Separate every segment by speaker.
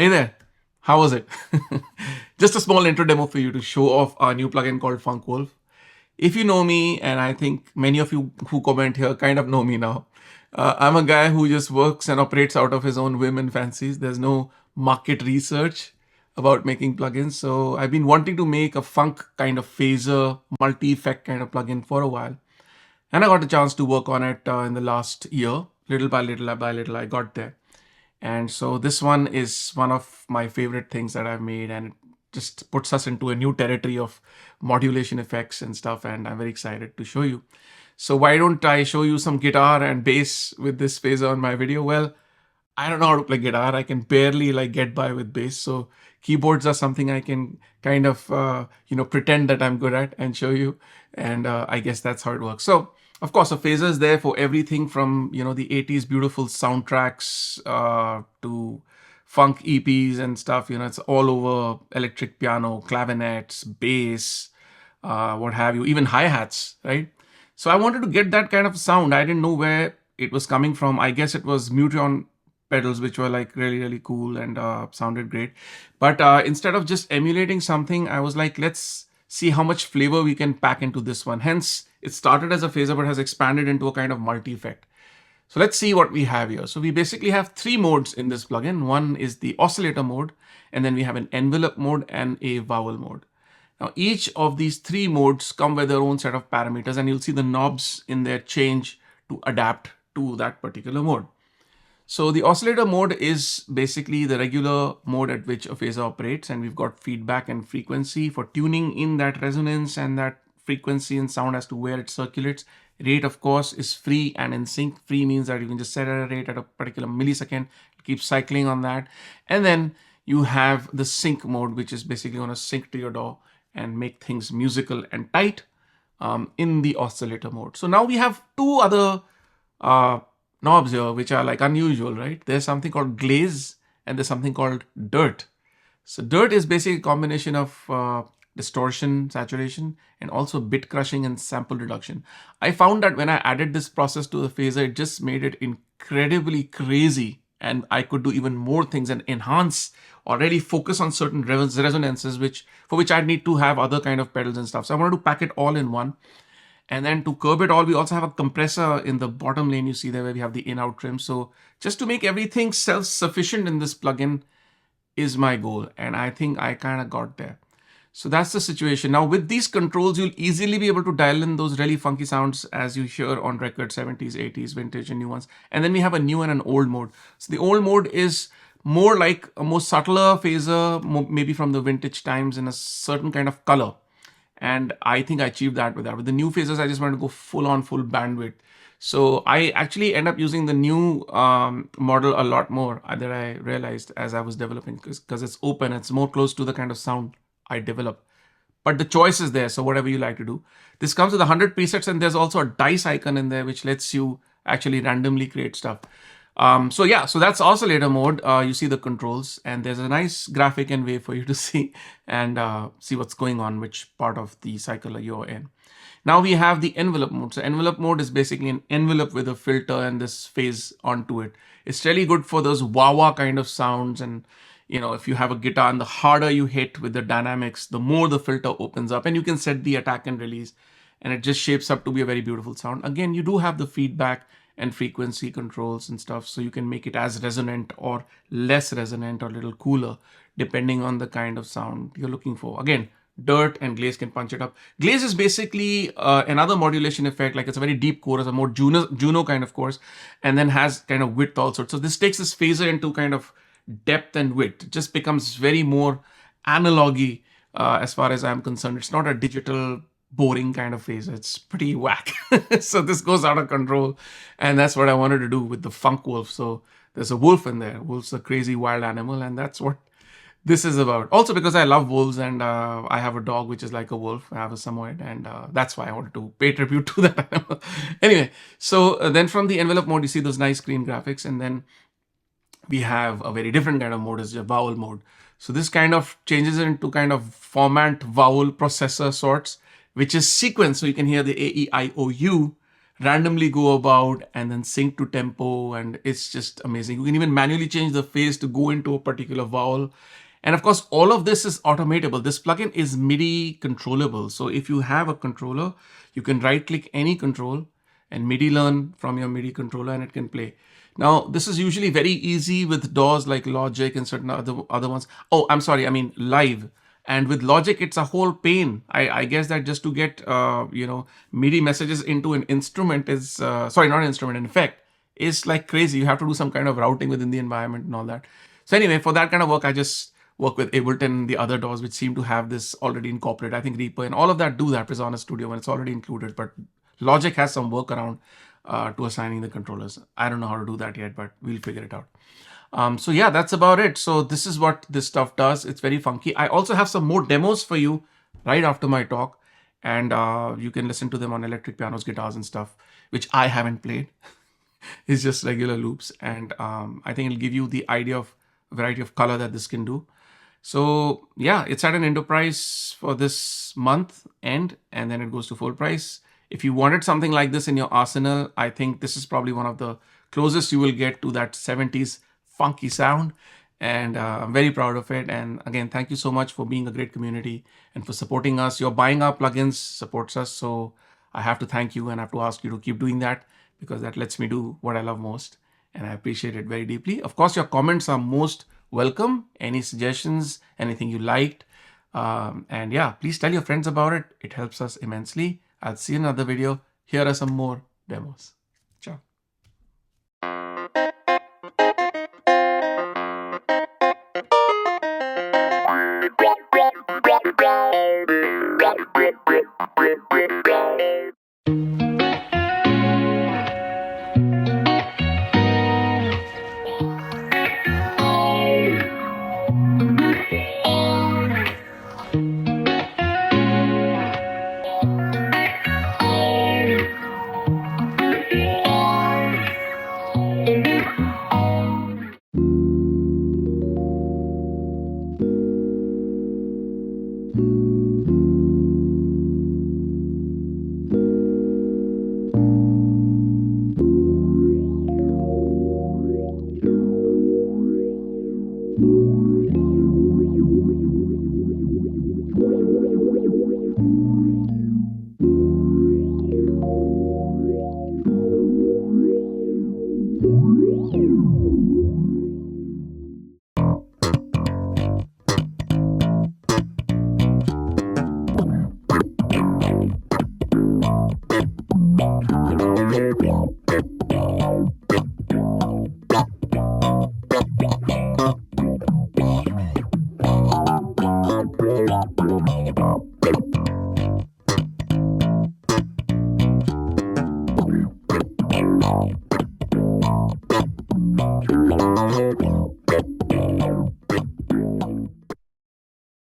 Speaker 1: Hey there, how was it? Just a small intro demo for you to show off our new plugin called FunkWolf. If you know me, and I think many of you who comment here kind of know me now, I'm a guy who just works and operates out of his own whim and fancies. There's no market research about making plugins. So I've been wanting to make a funk kind of phaser, multi-effect kind of plugin for a while. And I got a chance to work on it in the last year. Little by little, I got there. And so this one is one of my favorite things that I've made, and it just puts us into a new territory of modulation effects and stuff, and I'm very excited to show you. So why don't I show you some guitar and bass with this phaser on my video? Well, I don't know how to play guitar. I can barely get by with bass. So keyboards are something I can kind of, pretend that I'm good at and show you. And I guess that's how it works. So of course, a phaser is there for everything from, the 80s beautiful soundtracks to funk EPs and stuff. It's all over electric piano, clavinets, bass, what have you, even hi-hats, right? So I wanted to get that kind of sound. I didn't know where it was coming from. I guess it was Mutron pedals, which were really, really cool and sounded great. But instead of just emulating something, I was like, let's see how much flavor we can pack into this one. Hence, it started as a phaser but has expanded into a kind of multi-effect. So let's see what we have here. So we basically have three modes in this plugin. One is the oscillator mode, and then we have an envelope mode and a vowel mode. Now, each of these three modes come with their own set of parameters, and you'll see the knobs in there change to adapt to that particular mode. So the oscillator mode is basically the regular mode at which a phaser operates, and we've got feedback and frequency for tuning in that resonance and that frequency and sound as to where it circulates. Rate, of course, is free and in sync. Free means that you can just set a rate at a particular millisecond, keep cycling on that. And then you have the sync mode, which is basically going to sync to your DAW and make things musical and tight in the oscillator mode. So now we have two other knobs here, which are unusual, right? There's something called glaze and there's something called dirt. So dirt is basically a combination of distortion, saturation, and also bit crushing and sample reduction. I found that when I added this process to the phaser, it just made it incredibly crazy, and I could do even more things and enhance or really focus on certain resonances, for which I need to have other kind of pedals and stuff. So I wanted to pack it all in one. And then to curb it all, we also have a compressor in the bottom lane. You see there where we have the in-out trim. So just to make everything self-sufficient in this plugin is my goal. And I think I kind of got there. So that's the situation. Now with these controls, you'll easily be able to dial in those really funky sounds as you hear on record, 70s, 80s, vintage and new ones. And then we have a new and an old mode. So the old mode is more like a more subtler phaser, maybe from the vintage times in a certain kind of color. And I think I achieved that with that. With the new phasers, I just wanted to go full bandwidth. So I actually end up using the new model a lot more that I realized as I was developing, because it's open, it's more close to the kind of sound I develop. But the choice is there, so whatever you like to do. This comes with 100 presets, and there's also a dice icon in there, which lets you actually randomly create stuff. So that's oscillator mode. You see the controls, and there's a nice graphic and way for you to see and see what's going on, which part of the cycle you're in. Now we have the envelope mode. So envelope mode is basically an envelope with a filter and this phase onto it. It's really good for those wah-wah kind of sounds. And if you have a guitar, and the harder you hit with the dynamics, the more the filter opens up, and you can set the attack and release, and it just shapes up to be a very beautiful sound. Again, you do have the feedback and frequency controls and stuff, so you can make it as resonant or less resonant or a little cooler depending on the kind of sound you're looking for. Again, dirt and glaze can punch it up. Glaze is basically another modulation effect, like it's a very deep chorus, a more Juno kind of chorus, and then has kind of width also. So this takes this phaser into kind of depth and width. It just becomes very more analogy as far as I'm concerned. It's not a digital boring kind of phaser. It's pretty whack. So this goes out of control, and that's what I wanted to do with the FunkWolf. So there's a wolf in there. Wolf's a crazy wild animal, and that's what this is about. Also because I love wolves, and I have a dog which is like a wolf. I have a Samoyed, and that's why I wanted to pay tribute to that animal. Anyway, so then from the envelope mode, you see those nice screen graphics, and then we have a very different kind of mode, is the vowel mode. So this kind of changes it into kind of format vowel processor sorts, which is sequence. So you can hear the A, E, I, O, U, randomly go about and then sync to tempo, and it's just amazing. You can even manually change the phase to go into a particular vowel. And of course, all of this is automatable. This plugin is MIDI controllable. So if you have a controller, you can right click any control and MIDI learn from your MIDI controller and it can play. Now, this is usually very easy with DAWs like Logic and certain other ones. Oh, I'm sorry, I mean Live. And with Logic, it's a whole pain. I guess that just to get MIDI messages into an instrument is sorry, not an instrument, an effect is like crazy. You have to do some kind of routing within the environment and all that. So anyway, for that kind of work, I just work with Ableton and the other DAWs which seem to have this already incorporated. I think Reaper and all of that do that. Presonus Studio when it's already included, but Logic has some workaround to assigning the controllers. I don't know how to do that yet, but we'll figure it out. So yeah, that's about it. So this is what this stuff does. It's very funky. I also have some more demos for you right after my talk, and you can listen to them on electric pianos, guitars and stuff, which I haven't played. It's just regular loops, and I think it'll give you the idea of variety of color that this can do. So yeah, it's at an Indo price for this month end, and then it goes to full price. If you wanted something like this in your arsenal, I think this is probably one of the closest you will get to that 70s funky sound. And I'm very proud of it. And again, thank you so much for being a great community and for supporting us. Your buying our plugins supports us. So I have to thank you and I have to ask you to keep doing that because that lets me do what I love most. And I appreciate it very deeply. Of course, your comments are most welcome. Any suggestions, anything you liked. And yeah, please tell your friends about it. It helps us immensely. I'll see you in another video. Here are some more demos. Ciao.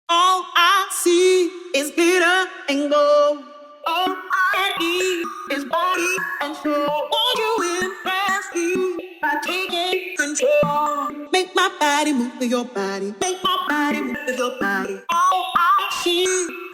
Speaker 2: All I see is glitter and gold. All I need is body and soul. Want you impress me by taking control. Make my body move with your body. Make my body move with your body. All I see